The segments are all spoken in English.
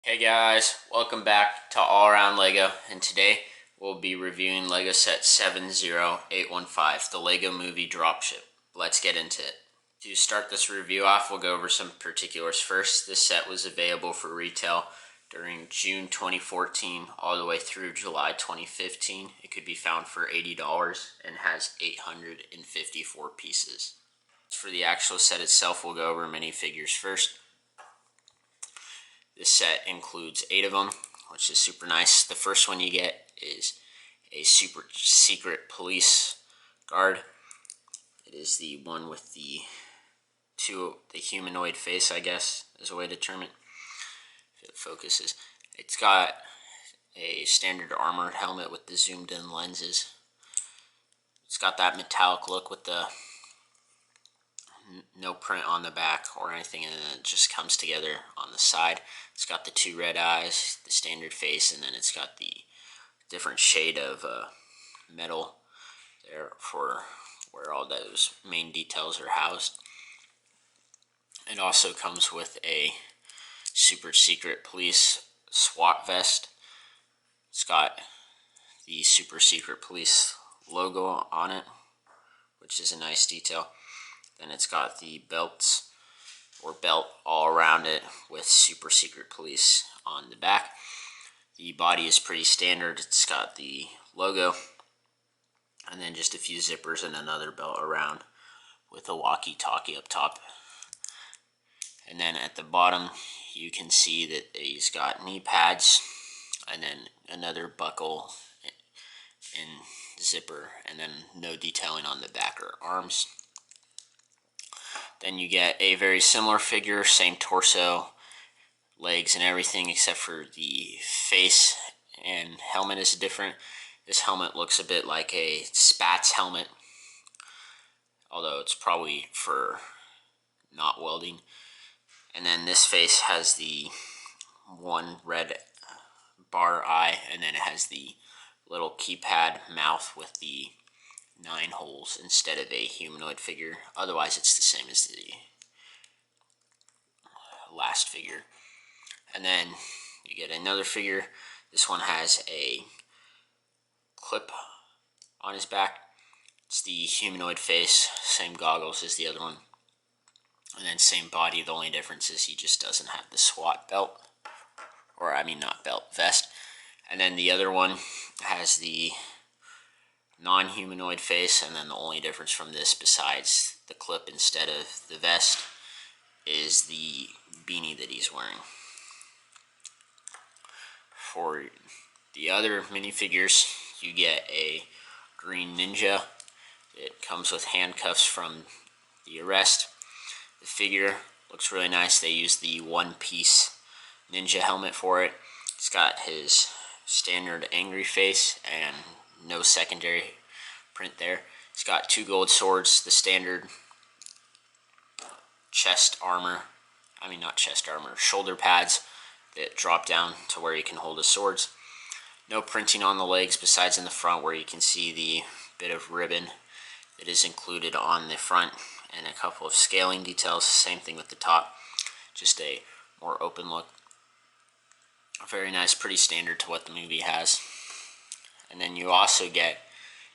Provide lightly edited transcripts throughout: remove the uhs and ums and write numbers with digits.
Hey guys, welcome back to All Around Lego, and today we'll be reviewing Lego set 70815, the Lego Movie Dropship. Let's get into it. To start this review off, we'll go over some particulars first. This set was available for retail during June 2014 all the way through July 2015. It could be found for $80 and has 854 pieces. For the actual set itself, we'll go over minifigures first. This set includes 8 of them, which is super nice. The first one you get is a super secret police guard. It is the one with the humanoid face, I guess, is a way to term it. If it focuses. It's got a standard armored helmet with the zoomed in lenses. It's got that metallic look with the no print on the back or anything, and then it just comes together on the side. It's got the 2 red eyes, the standard face, and then it's got the different shade of metal there for where all those main details are housed. It also comes with a super secret police SWAT vest. It's got the super secret police logo on it, which is a nice detail. Then it's got the belts or belt all around it with super secret police on the back. The body is pretty standard. It's got the logo and then just a few zippers and another belt around with a walkie-talkie up top. And then at the bottom you can see that he's got knee pads and then another buckle and zipper, and then no detailing on the back or arms. Then you get a very similar figure, same torso, legs and everything, except for the face and helmet is different. This helmet looks a bit like a Spatz helmet, although it's probably for not welding. And then this face has the one red bar eye, and then it has the little keypad mouth with the 9 holes instead of a humanoid figure. Otherwise it's the same as the last figure. And then you get another figure. This one has a clip on his back. It's the humanoid face, same goggles as the other one, and then same body. The only difference is he just doesn't have the SWAT belt, or I mean not belt, vest. And then the other one has the non-humanoid face, and then the only difference from this, besides the clip instead of the vest, is the beanie that he's wearing. For the other minifigures, you get a green ninja. It comes with handcuffs from the arrest. The figure looks really nice. They use the one-piece ninja helmet for it. It's got his standard angry face and no secondary print there. It's got 2 gold swords, the standard shoulder pads that drop down to where you can hold the swords. No printing on the legs besides in the front, where you can see the bit of ribbon that is included on the front, and a couple of scaling details. Same thing with the top, just a more open look. Very nice, pretty standard to what the movie has. And then you also get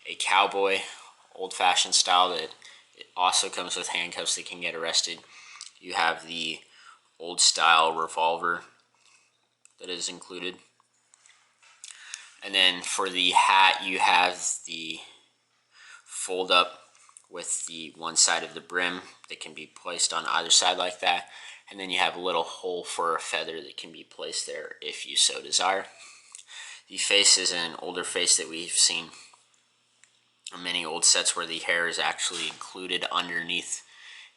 a cowboy, old-fashioned style, that it also comes with handcuffs that can get arrested. You have the old-style revolver that is included. And then for the hat, you have the fold-up with the one side of the brim that can be placed on either side like that. And then you have a little hole for a feather that can be placed there if you so desire. The face is an older face that we've seen in many old sets, where the hair is actually included underneath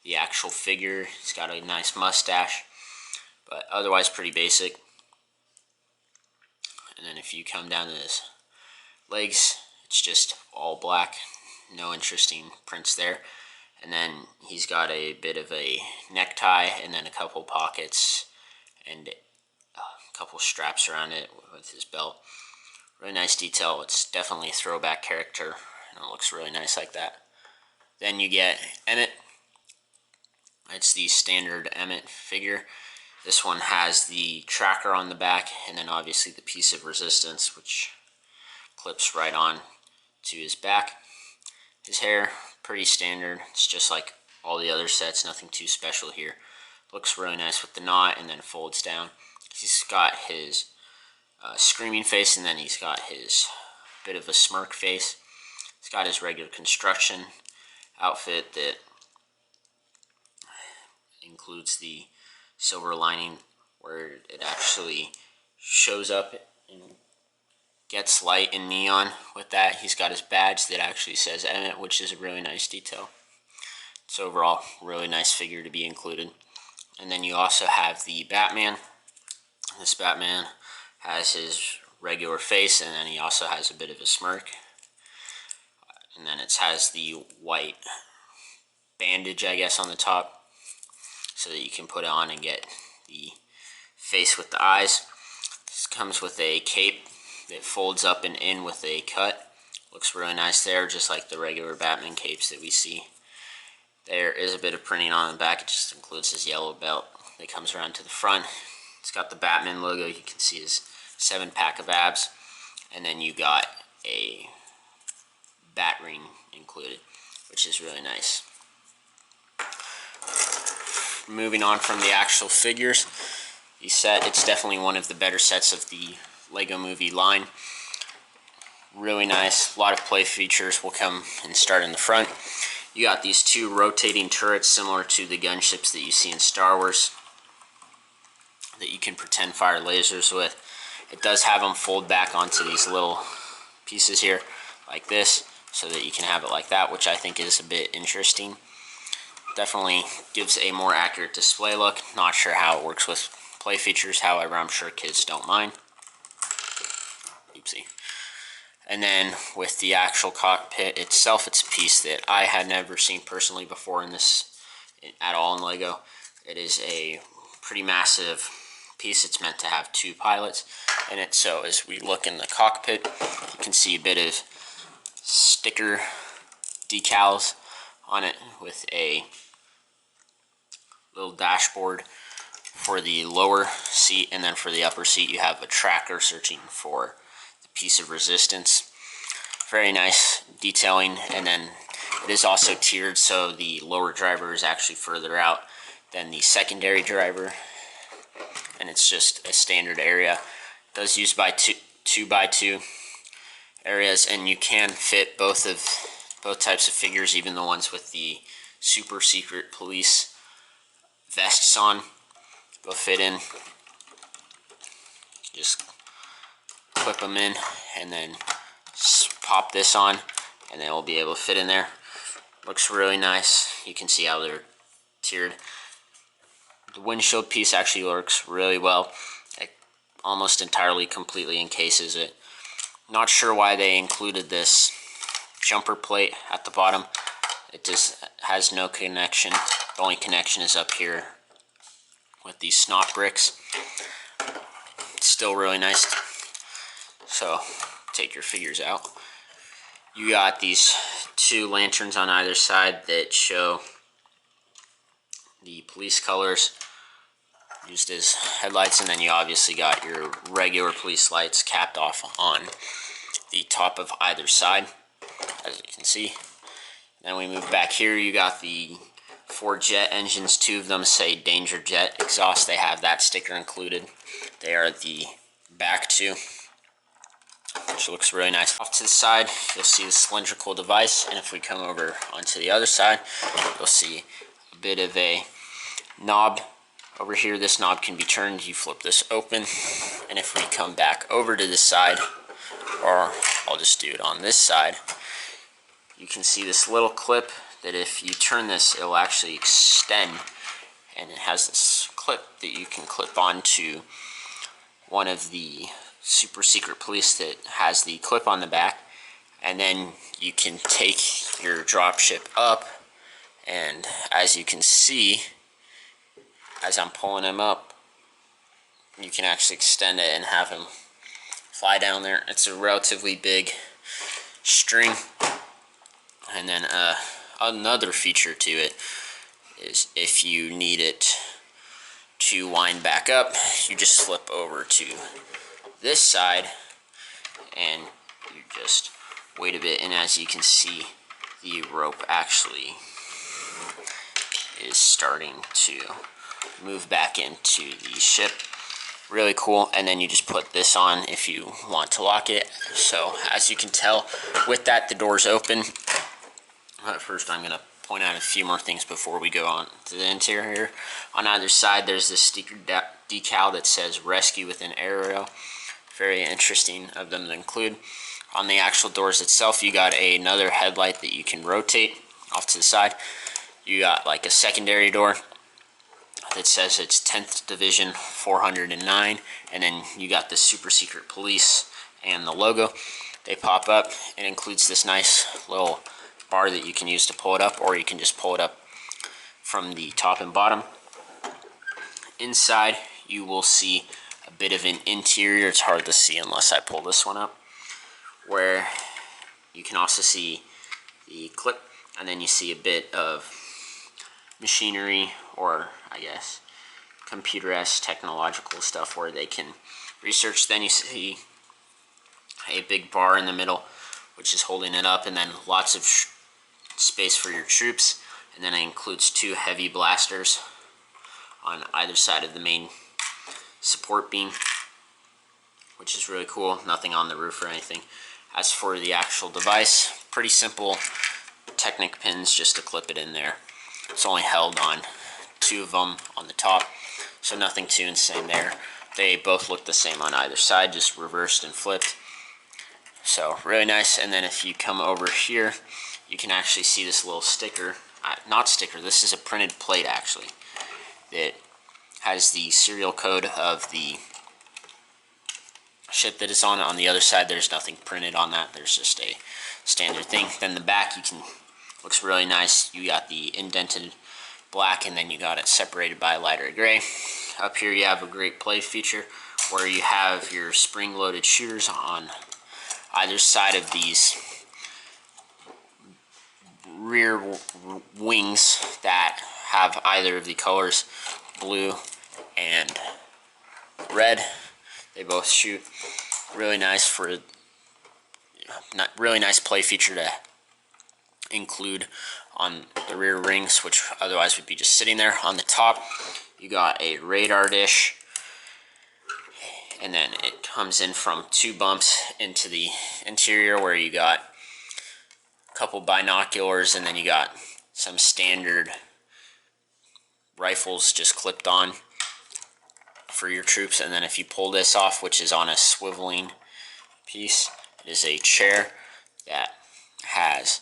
the actual figure. He's got a nice mustache, but otherwise pretty basic. And then if you come down to his legs, it's just all black, no interesting prints there. And then he's got a bit of a necktie, and then a couple pockets and a couple straps around it with his belt. Really nice detail. It's definitely a throwback character, and it looks really nice like that. Then you get Emmett. It's the standard Emmett figure. This one has the tracker on the back, and then obviously the piece of resistance, which clips right on to his back. His hair, pretty standard. It's just like all the other sets, nothing too special here. Looks really nice with the knot, and then folds down. He's got his screaming face, and then he's got his bit of a smirk face. He's got his regular construction outfit that includes the silver lining where it actually shows up and gets light and neon with that. He's got his badge that actually says Emmett, which is a really nice detail. It's overall really nice figure to be included. And then you also have the Batman. This Batman has his regular face, and then he also has a bit of a smirk. And then it has the white bandage, I guess, on the top, so that you can put it on and get the face with the eyes. This comes with a cape that folds up and in with a cut. Looks really nice there, just like the regular Batman capes that we see. There is a bit of printing on the back. It just includes his yellow belt that comes around to the front. It's got the Batman logo. You can see his 7-pack of abs. And then you got a bat ring included, which is really nice. Moving on from the actual figures, the set, it's definitely one of the better sets of the Lego Movie line. Really nice. A lot of play features will come and start in the front. You got these 2 rotating turrets similar to the gunships that you see in Star Wars that you can pretend fire lasers with. It does have them fold back onto these little pieces here like this, so that you can have it like that, which I think is a bit interesting. Definitely gives a more accurate display look. Not sure how it works with play features, however I'm sure kids don't mind. Oopsie. And then with the actual cockpit itself, it's a piece that I had never seen personally before in this at all in Lego. It is a pretty massive piece. It's meant to have 2 pilots in it, so as we look in the cockpit, you can see a bit of sticker decals on it with a little dashboard for the lower seat, and then for the upper seat you have a tracker searching for the piece of resistance. Very nice detailing, and then it is also tiered, so the lower driver is actually further out than the secondary driver, and it's just a standard area. It does use by 2x2 areas, and you can fit both types of figures, even the ones with the super secret police vests on will fit in. Just clip them in and then pop this on, and then we'll be able to fit in there. Looks really nice. You can see how they're tiered. The windshield piece actually works really well. It almost entirely completely encases it. Not sure why they included this jumper plate at the bottom. It just has no connection. The only connection is up here with these snot bricks. It's still really nice. So take your figures out. You got these 2 lanterns on either side that show the police colors used as headlights, and then you obviously got your regular police lights capped off on the top of either side, as you can see. Then we move back here, you got the 4 jet engines. 2 of them say Danger Jet exhaust. They have that sticker included. They are the back 2, which looks really nice. Off to the side, you'll see the cylindrical device, and if we come over onto the other side, you'll see a bit of a knob over here. This knob can be turned. You flip this open, and if we come back over to this side, or I'll just do it on this side, you can see this little clip that if you turn this, it'll actually extend, and it has this clip that you can clip onto one of the super secret police that has the clip on the back, and then you can take your dropship up, and as you can see, as I'm pulling him up, you can actually extend it and have him fly down there. It's a relatively big string. And then another feature to it is if you need it to wind back up, you just flip over to this side and you just wait a bit, and as you can see, the rope actually is starting to move back into the ship. Really cool. And then you just put this on if you want to lock it. So as you can tell, with that, the door's open. First, I'm going to point out a few more things before we go on to the interior. On either side, there's this sticker decal that says rescue with an arrow. Very interesting of them to include. On the actual doors itself, you got another headlight that you can rotate off to the side. You got like a secondary door that says it's 10th Division 409, and then you got the super secret police and the logo. They pop up. It includes this nice little bar that you can use to pull it up, or you can just pull it up from the top and bottom. Inside, you will see a bit of an interior. It's hard to see unless I pull this one up, where you can also see the clip, and then you see a bit of machinery, or I guess computer-esque technological stuff where they can research. Then you see a big bar in the middle which is holding it up, and then lots of space for your troops, and then it includes 2 heavy blasters on either side of the main support beam, which is really cool. Nothing on the roof or anything. As for the actual device, pretty simple Technic pins just to clip it in there. It's only held on 2 of them on the top, so nothing too insane there. They both look the same on either side, just reversed and flipped. So really nice. And then if you come over here, you can actually see this little sticker. Not sticker, this is a printed plate actually, that has the serial code of the ship that it's on. On the other side, there's nothing printed on that. There's just a standard thing. Then the back, looks really nice. You got the indented black, and then you got it separated by a lighter gray. Up here you have a great play feature where you have your spring-loaded shooters on either side of these rear wings that have either of the colors blue and red. They both shoot. Really nice really nice play feature to include on the rear rings, which otherwise would be just sitting there. On the top, you got a radar dish, and then it comes in from 2 bumps into the interior where you got a couple binoculars, and then you got some standard rifles just clipped on for your troops. And then if you pull this off, which is on a swiveling piece, it is a chair that has,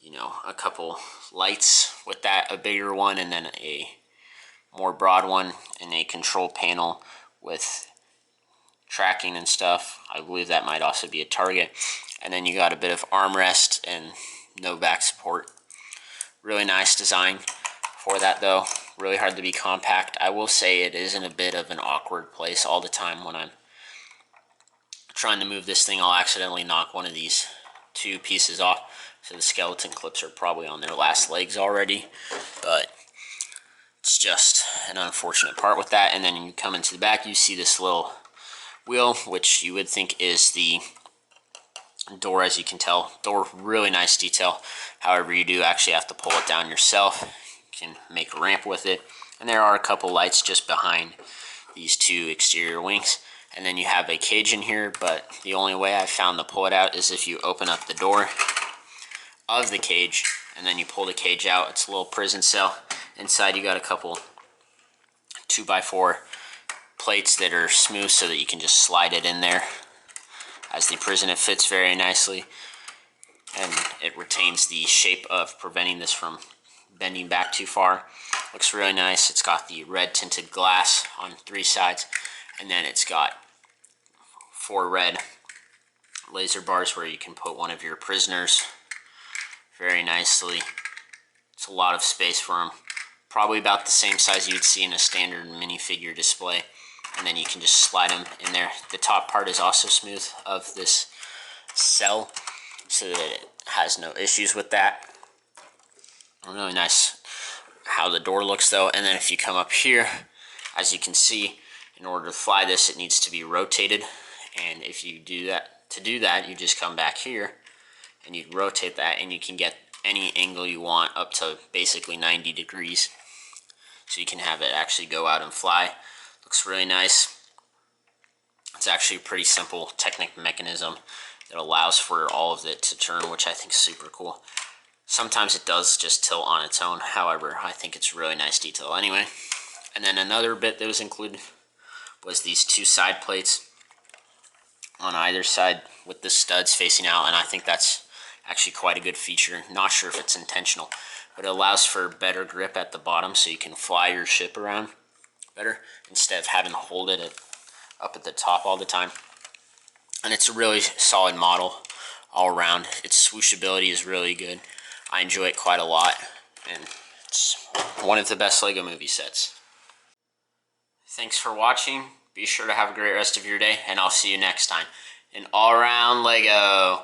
you know, a couple lights with that, a bigger one, and then a more broad one, and a control panel with tracking and stuff. I believe that might also be a target. And then you got a bit of armrest and no back support. Really nice design for that though. Really hard to be compact. I will say it is in a bit of an awkward place all the time. When I'm trying to move this thing, I'll accidentally knock one of these 2 pieces off. So the skeleton clips are probably on their last legs already, but it's just an unfortunate part with that. And then you come into the back, you see this little wheel, which you would think is the door. As you can tell, door, really nice detail. However, you do actually have to pull it down yourself. You can make a ramp with it, and there are a couple lights just behind these 2 exterior wings. And then you have a cage in here, but the only way I found to pull it out is if you open up the door of the cage, and then you pull the cage out. It's a little prison cell. Inside you got a couple 2x4 plates that are smooth so that you can just slide it in there. As the prison, it fits very nicely, and it retains the shape of preventing this from bending back too far. Looks really nice. It's got the red tinted glass on 3 sides, and then it's got 4 red laser bars where you can put one of your prisoners very nicely. It's a lot of space for them. Probably about the same size you'd see in a standard minifigure display. And then you can just slide them in there. The top part is also smooth of this cell, so that it has no issues with that. Really nice how the door looks though. And then if you come up here, as you can see, in order to fly this, it needs to be rotated. And if you do that, to do that, you just come back here and you rotate that, and you can get any angle you want up to basically 90 degrees. So you can have it actually go out and fly. Looks really nice. It's actually a pretty simple Technic mechanism that allows for all of it to turn, which I think is super cool. Sometimes it does just tilt on its own. However, I think it's really nice detail anyway. And then another bit that was included was these two side plates on either side with the studs facing out, and I think that's actually quite a good feature. Not sure if it's intentional, but it allows for better grip at the bottom so you can fly your ship around better instead of having to hold it up at the top all the time. And it's a really solid model all around. Its swooshability is really good. I enjoy it quite a lot, and it's one of the best LEGO Movie sets. Thanks for watching. Be sure to have a great rest of your day, and I'll see you next time in All Around LEGO.